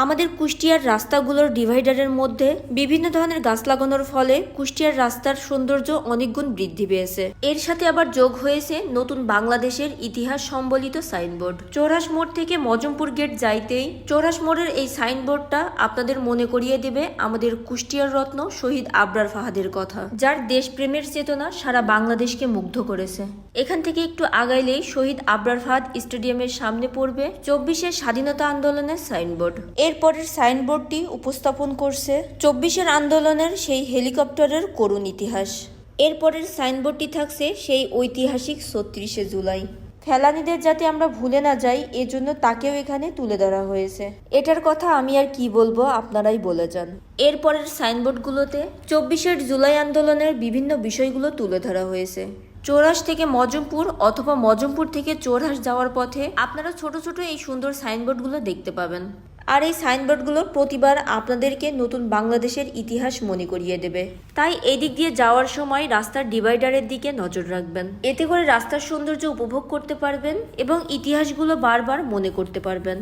আমাদের কুষ্টিয়ার রাস্তাগুলোর ডিভাইডারের মধ্যে বিভিন্ন ধরনের গাছ লাগানোর ফলে কুষ্টিয়ার রাস্তার সৌন্দর্য অনেক গুণ বৃদ্ধি পেয়েছে। এর সাথে আবার যোগ হয়েছে নতুন বাংলাদেশের ইতিহাস সম্বলিত সাইনবোর্ড। চৌরাস মোড় থেকে মজমপুর গেট যাইতেই চৌরাস মোড়ের এই সাইনবোর্ডটা আপনাদের মনে করিয়ে দেবে আমাদের কুষ্টিয়ার রত্ন শহীদ আবরার ফাহাদের কথা, যার দেশপ্রেমের চেতনা সারা বাংলাদেশকে মুগ্ধ করেছে। এখান থেকে একটু আগাইলেই শহীদ আবরার ফাহাদ স্টেডিয়ামের সামনে পড়বে 24-এর স্বাধীনতা আন্দোলনের সাইনবোর্ড। এরপরের সাইনবোর্ডটি উপস্থাপন করছে 24-এর আন্দোলনের সেই হেলিকপ্টারের করুণ ইতিহাস। এরপরের সাইনবোর্ডটি থাকছে সেই ঐতিহাসিক 36শে জুলাই। ফেলানীদের যাতে আমরা ভুলে না যাই এজন্য তাকেও এখানে তুলে ধরা হয়েছে। এটার কথা আমি আর কি বলবো, আপনারাই বলে যান। এরপরের সাইনবোর্ডগুলোতে 24-এর জুলাই আন্দোলনের বিভিন্ন বিষয়গুলো তুলে ধরা হয়েছে। চৌরাস থেকে মজমপুর অথবা মজমপুর থেকে চৌরাস যাওয়ার পথে আপনারা ছোট ছোট এই সুন্দর সাইনবোর্ডগুলো দেখতে পাবেন। আর এই সাইনবোর্ডগুলো প্রতিবার আপনাদেরকে নতুন বাংলাদেশের ইতিহাস মনে করিয়ে দেবে। তাই এই দিক দিয়ে যাওয়ার সময় রাস্তার ডিভাইডারের দিকে নজর রাখবেন। এতে করে রাস্তার সৌন্দর্য উপভোগ করতে পারবেন এবং ইতিহাসগুলো বারবার মনে করতে পারবেন।